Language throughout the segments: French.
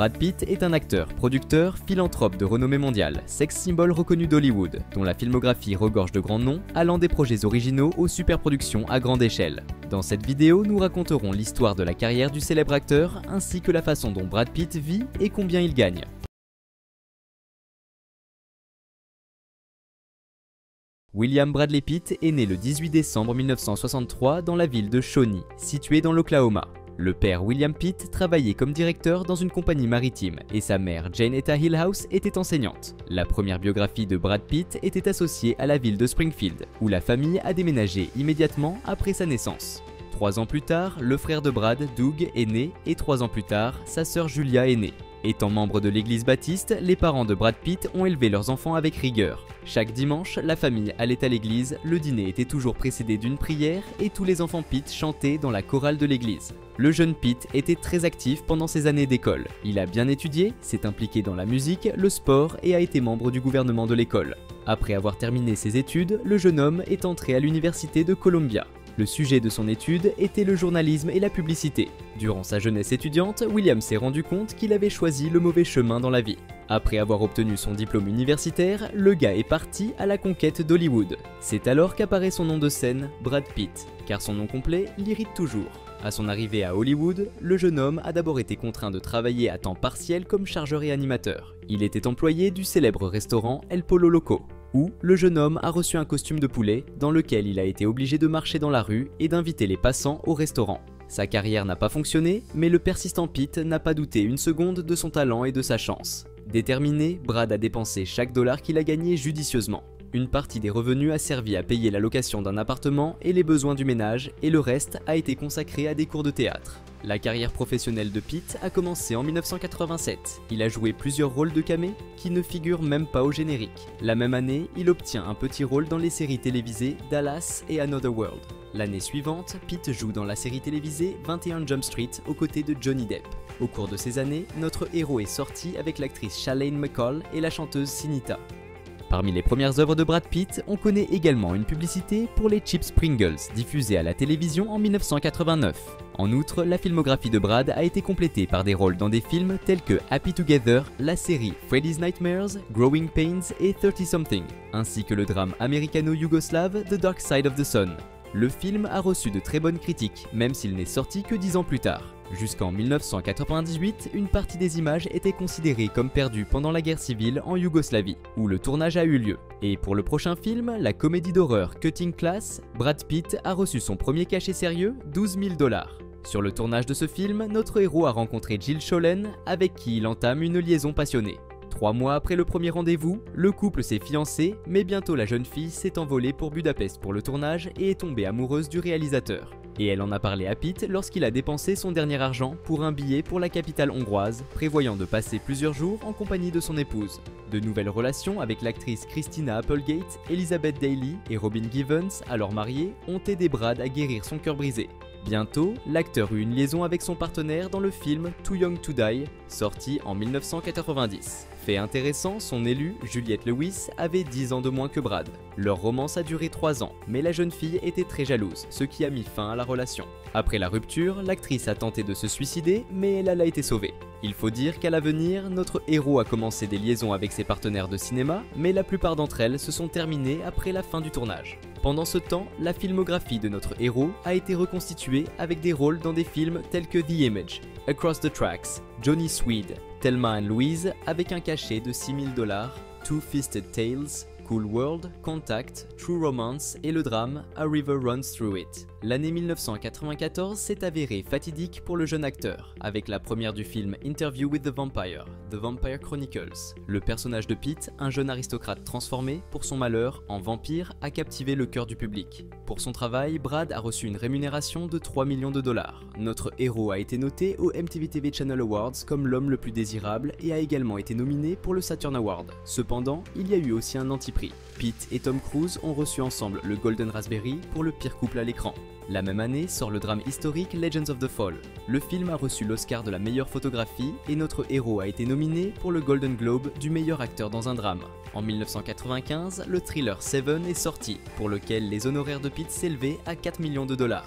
Brad Pitt est un acteur, producteur, philanthrope de renommée mondiale, sex symbole reconnu d'Hollywood, dont la filmographie regorge de grands noms, allant des projets originaux aux superproductions à grande échelle. Dans cette vidéo, nous raconterons l'histoire de la carrière du célèbre acteur, ainsi que la façon dont Brad Pitt vit et combien il gagne. William Bradley Pitt est né le 18 décembre 1963 dans la ville de Shawnee, située dans l'Oklahoma. Le père William Pitt travaillait comme directeur dans une compagnie maritime et sa mère Jane Etta Hillhouse était enseignante. La première biographie de Brad Pitt était associée à la ville de Springfield, où la famille a déménagé immédiatement après sa naissance. 3 ans plus tard, le frère de Brad, Doug, est né et 3 ans plus tard, sa sœur Julia est née. Étant membre de l'église baptiste, les parents de Brad Pitt ont élevé leurs enfants avec rigueur. Chaque dimanche, la famille allait à l'église, le dîner était toujours précédé d'une prière et tous les enfants Pitt chantaient dans la chorale de l'église. Le jeune Pitt était très actif pendant ses années d'école. Il a bien étudié, s'est impliqué dans la musique, le sport et a été membre du gouvernement de l'école. Après avoir terminé ses études, le jeune homme est entré à l'université de Columbia. Le sujet de son étude était le journalisme et la publicité. Durant sa jeunesse étudiante, William s'est rendu compte qu'il avait choisi le mauvais chemin dans la vie. Après avoir obtenu son diplôme universitaire, le gars est parti à la conquête d'Hollywood. C'est alors qu'apparaît son nom de scène, Brad Pitt, car son nom complet l'irrite toujours. À son arrivée à Hollywood, le jeune homme a d'abord été contraint de travailler à temps partiel comme chargeur et animateur. Il était employé du célèbre restaurant El Pollo Loco, où le jeune homme a reçu un costume de poulet dans lequel il a été obligé de marcher dans la rue et d'inviter les passants au restaurant. Sa carrière n'a pas fonctionné, mais le persistant Pitt n'a pas douté une seconde de son talent et de sa chance. Déterminé, Brad a dépensé chaque dollar qu'il a gagné judicieusement. Une partie des revenus a servi à payer la location d'un appartement et les besoins du ménage, et le reste a été consacré à des cours de théâtre. La carrière professionnelle de Pitt a commencé en 1987. Il a joué plusieurs rôles de camé qui ne figurent même pas au générique. La même année, il obtient un petit rôle dans les séries télévisées Dallas et Another World. L'année suivante, Pitt joue dans la série télévisée 21 Jump Street aux côtés de Johnny Depp. Au cours de ces années, notre héros est sorti avec l'actrice Chalane McCall et la chanteuse Sinita. Parmi les premières œuvres de Brad Pitt, on connaît également une publicité pour les chips Pringles, diffusée à la télévision en 1989. En outre, la filmographie de Brad a été complétée par des rôles dans des films tels que Happy Together, la série Freddy's Nightmares, Growing Pains et 30 Something, ainsi que le drame américano-yougoslave The Dark Side of the Sun. Le film a reçu de très bonnes critiques, même s'il n'est sorti que 10 ans plus tard. Jusqu'en 1998, une partie des images était considérée comme perdue pendant la guerre civile en Yougoslavie, où le tournage a eu lieu. Et pour le prochain film, la comédie d'horreur Cutting Class, Brad Pitt a reçu son premier cachet sérieux, 12 000 $. Sur le tournage de ce film, notre héros a rencontré Jill Schoelen, avec qui il entame une liaison passionnée. 3 mois après le premier rendez-vous, le couple s'est fiancé, mais bientôt la jeune fille s'est envolée pour Budapest pour le tournage et est tombée amoureuse du réalisateur. Et elle en a parlé à Pitt lorsqu'il a dépensé son dernier argent pour un billet pour la capitale hongroise, prévoyant de passer plusieurs jours en compagnie de son épouse. De nouvelles relations avec l'actrice Christina Applegate, Elizabeth Daily et Robin Givens, alors mariés, ont aidé Brad à guérir son cœur brisé. Bientôt, l'acteur eut une liaison avec son partenaire dans le film Too Young to Die, sorti en 1990. Fait intéressant, son élue, Juliette Lewis, avait 10 ans de moins que Brad. Leur romance a duré 3 ans, mais la jeune fille était très jalouse, ce qui a mis fin à la relation. Après la rupture, l'actrice a tenté de se suicider, mais elle a été sauvée. Il faut dire qu'à l'avenir, notre héros a commencé des liaisons avec ses partenaires de cinéma, mais la plupart d'entre elles se sont terminées après la fin du tournage. Pendant ce temps, la filmographie de notre héros a été reconstituée avec des rôles dans des films tels que The Image, Across the Tracks, Johnny Swede, Thelma and Louise avec un cachet de 6 000 $, Two-Fisted Tales, Cool World, Contact, True Romance et le drame A River Runs Through It. L'année 1994 s'est avérée fatidique pour le jeune acteur, avec la première du film Interview with the Vampire, The Vampire Chronicles. Le personnage de Pitt, un jeune aristocrate transformé, pour son malheur, en vampire, a captivé le cœur du public. Pour son travail, Brad a reçu une rémunération de 3 millions de $. Notre héros a été noté au MTV TV Channel Awards comme l'homme le plus désirable et a également été nominé pour le Saturn Award. Cependant, il y a eu aussi un anti-prix. Pitt et Tom Cruise ont reçu ensemble le Golden Raspberry pour le pire couple à l'écran. La même année sort le drame historique Legends of the Fall. Le film a reçu l'Oscar de la meilleure photographie et notre héros a été nominé pour le Golden Globe du meilleur acteur dans un drame. En 1995, le thriller Seven est sorti, pour lequel les honoraires de Pitt s'élevaient à 4 millions de $.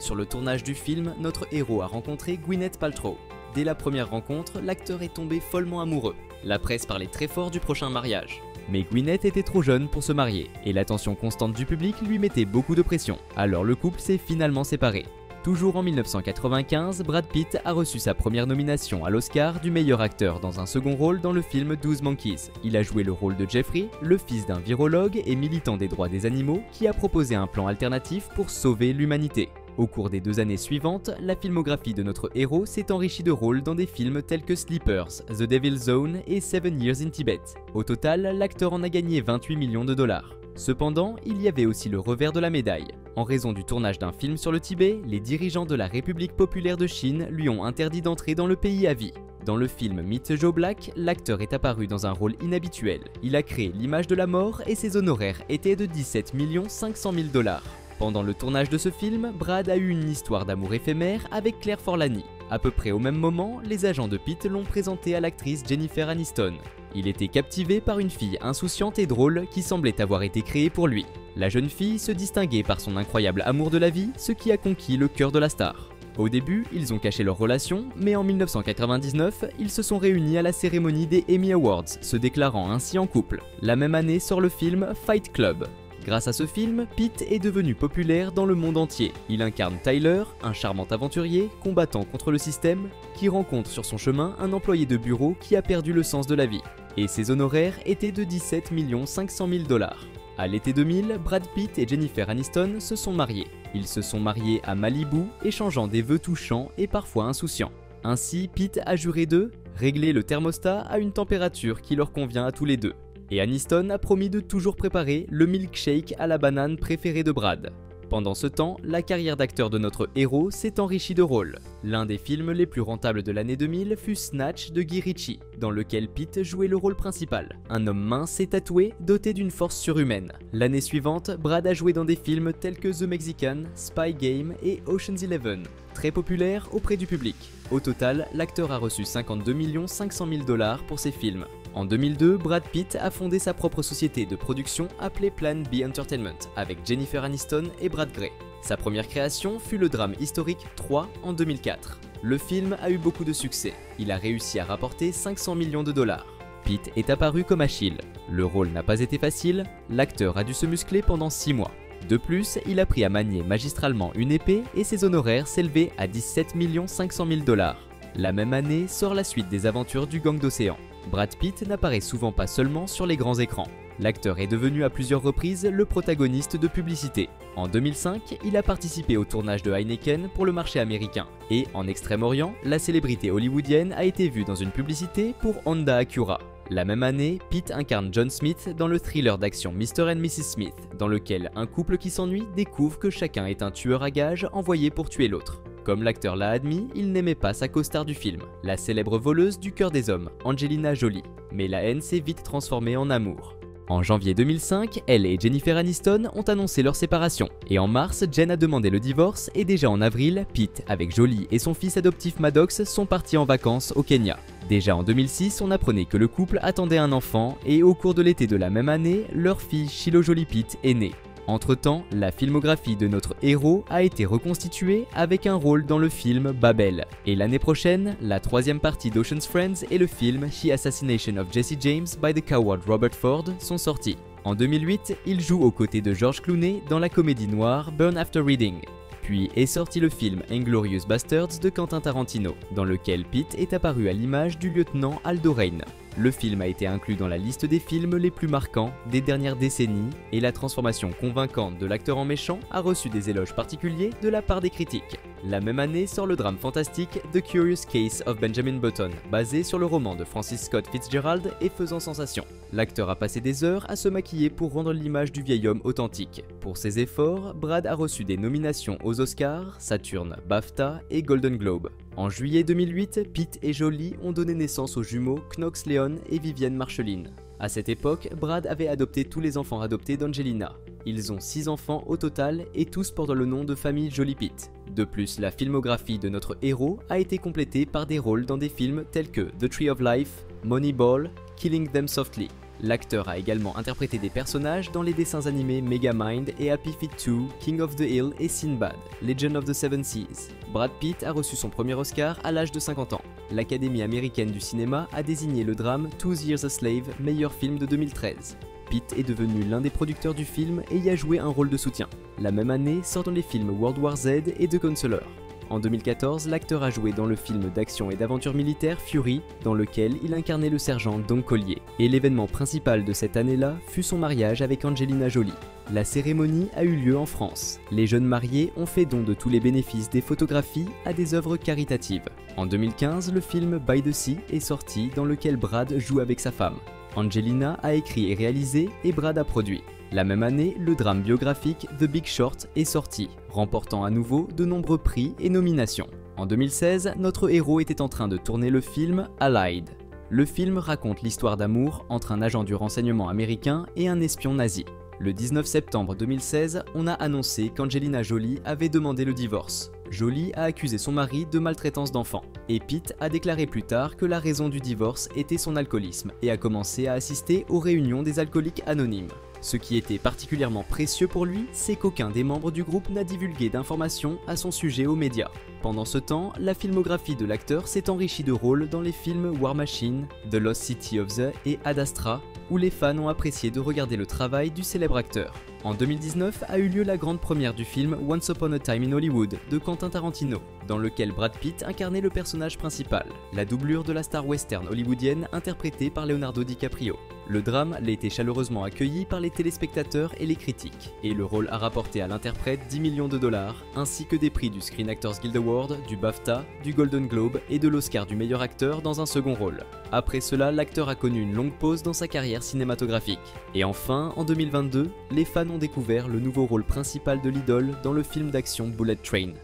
Sur le tournage du film, notre héros a rencontré Gwyneth Paltrow. Dès la première rencontre, l'acteur est tombé follement amoureux. La presse parlait très fort du prochain mariage. Mais Gwyneth était trop jeune pour se marier, et l'attention constante du public lui mettait beaucoup de pression. Alors le couple s'est finalement séparé. Toujours en 1995, Brad Pitt a reçu sa première nomination à l'Oscar du meilleur acteur dans un second rôle dans le film 12 Monkeys. Il a joué le rôle de Jeffrey, le fils d'un virologue et militant des droits des animaux qui a proposé un plan alternatif pour sauver l'humanité. Au cours des 2 années suivantes, la filmographie de notre héros s'est enrichie de rôles dans des films tels que Sleepers, The Devil's Zone et 7 Years in Tibet. Au total, l'acteur en a gagné 28 millions de dollars. Cependant, il y avait aussi le revers de la médaille. En raison du tournage d'un film sur le Tibet, les dirigeants de la République populaire de Chine lui ont interdit d'entrer dans le pays à vie. Dans le film Meet Joe Black, l'acteur est apparu dans un rôle inhabituel. Il a créé l'image de la mort et ses honoraires étaient de 17 500 000 dollars. Pendant le tournage de ce film, Brad a eu une histoire d'amour éphémère avec Claire Forlani. À peu près au même moment, les agents de Pitt l'ont présenté à l'actrice Jennifer Aniston. Il était captivé par une fille insouciante et drôle qui semblait avoir été créée pour lui. La jeune fille se distinguait par son incroyable amour de la vie, ce qui a conquis le cœur de la star. Au début, ils ont caché leur relation, mais en 1999, ils se sont réunis à la cérémonie des Emmy Awards, se déclarant ainsi en couple. La même année sort le film Fight Club. Grâce à ce film, Pitt est devenu populaire dans le monde entier. Il incarne Tyler, un charmant aventurier, combattant contre le système, qui rencontre sur son chemin un employé de bureau qui a perdu le sens de la vie. Et ses honoraires étaient de 17 500 000 dollars. À l'été 2000, Brad Pitt et Jennifer Aniston se sont mariés. Ils se sont mariés à Malibu, échangeant des vœux touchants et parfois insouciants. Ainsi, Pitt a juré de régler le thermostat à une température qui leur convient à tous les deux. Et Aniston a promis de toujours préparer le milkshake à la banane préféré de Brad. Pendant ce temps, la carrière d'acteur de notre héros s'est enrichie de rôles. L'un des films les plus rentables de l'année 2000 fut Snatch de Guy Ritchie, dans lequel Pitt jouait le rôle principal. Un homme mince et tatoué, doté d'une force surhumaine. L'année suivante, Brad a joué dans des films tels que The Mexican, Spy Game et Ocean's 11, très populaire auprès du public. Au total, l'acteur a reçu 52 500 000 dollars pour ses films. En 2002, Brad Pitt a fondé sa propre société de production appelée Plan B Entertainment avec Jennifer Aniston et Brad Grey. Sa première création fut le drame historique 3 en 2004. Le film a eu beaucoup de succès. Il a réussi à rapporter 500 millions de dollars. Pitt est apparu comme Achille. Le rôle n'a pas été facile, l'acteur a dû se muscler pendant 6 mois. De plus, il a appris à manier magistralement une épée et ses honoraires s'élevaient à 17 500 000 dollars. La même année sort la suite des aventures du gang d'océan. Brad Pitt n'apparaît souvent pas seulement sur les grands écrans. L'acteur est devenu à plusieurs reprises le protagoniste de publicités. En 2005, il a participé au tournage de Heineken pour le marché américain. Et en Extrême-Orient, la célébrité hollywoodienne a été vue dans une publicité pour Honda Acura. La même année, Pitt incarne John Smith dans le thriller d'action Mr. and Mrs. Smith, dans lequel un couple qui s'ennuie découvre que chacun est un tueur à gages envoyé pour tuer l'autre. Comme l'acteur l'a admis, il n'aimait pas sa co-star du film, la célèbre voleuse du cœur des hommes, Angelina Jolie. Mais la haine s'est vite transformée en amour. En janvier 2005, elle et Jennifer Aniston ont annoncé leur séparation. Et en mars, Jen a demandé le divorce et déjà en avril, Pitt, avec Jolie et son fils adoptif Maddox, sont partis en vacances au Kenya. Déjà en 2006, on apprenait que le couple attendait un enfant et au cours de l'été de la même année, leur fille Shiloh Jolie Pitt est née. Entre-temps, la filmographie de notre héros a été reconstituée avec un rôle dans le film Babel. Et l'année prochaine, la 3e partie d'Ocean's Friends et le film The Assassination of Jesse James by the Coward Robert Ford sont sortis. En 2008, il joue aux côtés de George Clooney dans la comédie noire Burn After Reading. Puis est sorti le film Inglourious Basterds de Quentin Tarantino, dans lequel Pitt est apparu à l'image du lieutenant Aldo Raine. Le film a été inclus dans la liste des films les plus marquants des dernières décennies et la transformation convaincante de l'acteur en méchant a reçu des éloges particuliers de la part des critiques. La même année sort le drame fantastique The Curious Case of Benjamin Button, basé sur le roman de Francis Scott Fitzgerald et faisant sensation. L'acteur a passé des heures à se maquiller pour rendre l'image du vieil homme authentique. Pour ses efforts, Brad a reçu des nominations aux Oscars, Saturn, BAFTA et Golden Globe. En juillet 2008, Pitt et Jolie ont donné naissance aux jumeaux Knox Leon et Vivienne Marceline. À cette époque, Brad avait adopté tous les enfants adoptés d'Angelina. Ils ont 6 enfants au total et tous portent le nom de famille Jolie Pitt. De plus, la filmographie de notre héros a été complétée par des rôles dans des films tels que The Tree of Life, Moneyball, Killing Them Softly. L'acteur a également interprété des personnages dans les dessins animés Megamind et Happy Feet 2, King of the Hill et Sinbad, Legend of the Seven Seas. Brad Pitt a reçu son premier Oscar à l'âge de 50 ans. L'Académie américaine du cinéma a désigné le drame 2 Years a Slave meilleur film de 2013. Pitt est devenu l'un des producteurs du film et y a joué un rôle de soutien. La même année sortent les films World War Z et The Counselor. En 2014, l'acteur a joué dans le film d'action et d'aventure militaire Fury, dans lequel il incarnait le sergent Don Collier. Et l'événement principal de cette année-là fut son mariage avec Angelina Jolie. La cérémonie a eu lieu en France. Les jeunes mariés ont fait don de tous les bénéfices des photographies à des œuvres caritatives. En 2015, le film By the Sea est sorti, dans lequel Brad joue avec sa femme. Angelina a écrit et réalisé et Brad a produit. La même année, le drame biographique The Big Short est sorti, remportant à nouveau de nombreux prix et nominations. En 2016, notre héros était en train de tourner le film Allied. Le film raconte l'histoire d'amour entre un agent du renseignement américain et un espion nazi. Le 19 septembre 2016, on a annoncé qu'Angelina Jolie avait demandé le divorce. Jolie a accusé son mari de maltraitance d'enfants. Et Pitt a déclaré plus tard que la raison du divorce était son alcoolisme et a commencé à assister aux réunions des alcooliques anonymes. Ce qui était particulièrement précieux pour lui, c'est qu'aucun des membres du groupe n'a divulgué d'informations à son sujet aux médias. Pendant ce temps, la filmographie de l'acteur s'est enrichie de rôles dans les films War Machine, The Lost City of the et Ad Astra, où les fans ont apprécié de regarder le travail du célèbre acteur. En 2019 a eu lieu la grande première du film Once Upon a Time in Hollywood de Quentin Tarantino, dans lequel Brad Pitt incarnait le personnage principal, la doublure de la star western hollywoodienne interprétée par Leonardo DiCaprio. Le drame l'a été chaleureusement accueilli par les téléspectateurs et les critiques, et le rôle a rapporté à l'interprète 10 millions de dollars, ainsi que des prix du Screen Actors Guild Award, du BAFTA, du Golden Globe et de l'Oscar du meilleur acteur dans un second rôle. Après cela, l'acteur a connu une longue pause dans sa carrière cinématographique. Et enfin, en 2022, les fans ont découvert le nouveau rôle principal de l'idole dans le film d'action Bullet Train.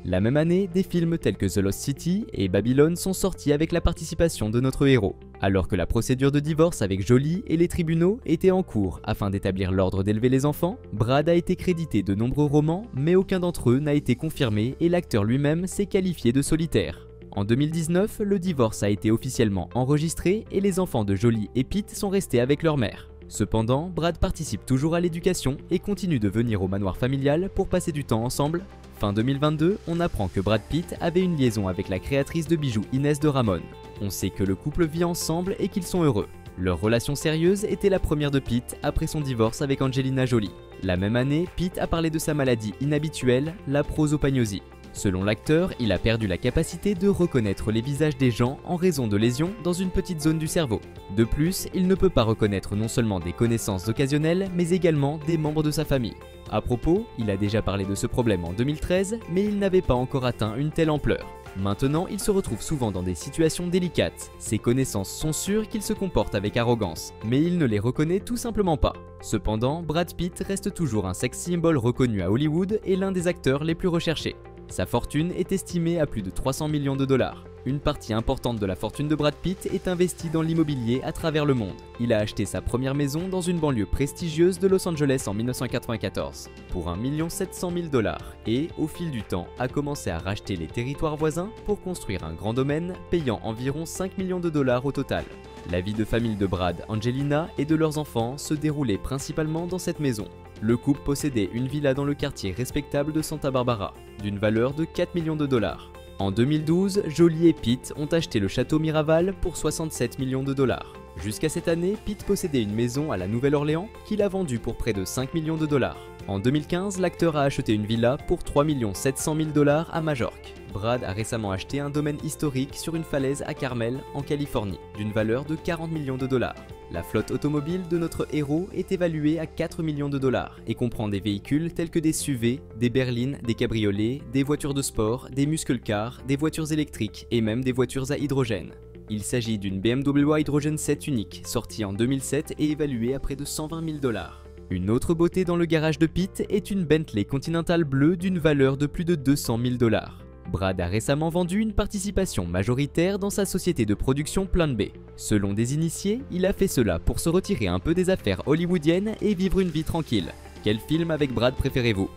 La même année, des films tels que The Lost City et Babylone sont sortis avec la participation de notre héros. Alors que la procédure de divorce avec Jolie et les tribunaux était en cours afin d'établir l'ordre d'élever les enfants, Brad a été crédité de nombreux romans, mais aucun d'entre eux n'a été confirmé et l'acteur lui-même s'est qualifié de solitaire. En 2019, le divorce a été officiellement enregistré et les enfants de Jolie et Pitt sont restés avec leur mère. Cependant, Brad participe toujours à l'éducation et continue de venir au manoir familial pour passer du temps ensemble. Fin 2022, on apprend que Brad Pitt avait une liaison avec la créatrice de bijoux Inès de Ramon. On sait que le couple vit ensemble et qu'ils sont heureux. Leur relation sérieuse était la première de Pitt après son divorce avec Angelina Jolie. La même année, Pitt a parlé de sa maladie inhabituelle, la prosopagnosie. Selon l'acteur, il a perdu la capacité de reconnaître les visages des gens en raison de lésions dans une petite zone du cerveau. De plus, il ne peut pas reconnaître non seulement des connaissances occasionnelles, mais également des membres de sa famille. À propos, il a déjà parlé de ce problème en 2013, mais il n'avait pas encore atteint une telle ampleur. Maintenant, il se retrouve souvent dans des situations délicates. Ses connaissances sont sûres qu'il se comporte avec arrogance, mais il ne les reconnaît tout simplement pas. Cependant, Brad Pitt reste toujours un sex symbol reconnu à Hollywood et l'un des acteurs les plus recherchés. Sa fortune est estimée à plus de 300 millions de dollars. Une partie importante de la fortune de Brad Pitt est investie dans l'immobilier à travers le monde. Il a acheté sa première maison dans une banlieue prestigieuse de Los Angeles en 1994 pour 1 700 000 $ et, au fil du temps, a commencé à racheter les territoires voisins pour construire un grand domaine payant environ 5 millions de dollars au total. La vie de famille de Brad, Angelina et de leurs enfants se déroulait principalement dans cette maison. Le couple possédait une villa dans le quartier respectable de Santa Barbara, d'une valeur de 4 millions de dollars. En 2012, Jolie et Pitt ont acheté le château Miraval pour 67 millions de dollars. Jusqu'à cette année, Pitt possédait une maison à la Nouvelle-Orléans qu'il a vendue pour près de 5 millions de dollars. En 2015, l'acteur a acheté une villa pour 3 700 000 $ à Majorque. Brad a récemment acheté un domaine historique sur une falaise à Carmel, en Californie, d'une valeur de 40 millions de dollars. La flotte automobile de notre héros est évaluée à 4 millions de dollars et comprend des véhicules tels que des SUV, des berlines, des cabriolets, des voitures de sport, des muscle cars, des voitures électriques et même des voitures à hydrogène. Il s'agit d'une BMW Hydrogen 7 unique, sortie en 2007 et évaluée à près de 120 000 $. Une autre beauté dans le garage de Pitt est une Bentley Continental bleue d'une valeur de plus de 200 000 $. Brad a récemment vendu une participation majoritaire dans sa société de production Plan B. Selon des initiés, il a fait cela pour se retirer un peu des affaires hollywoodiennes et vivre une vie tranquille. Quel film avec Brad préférez-vous ?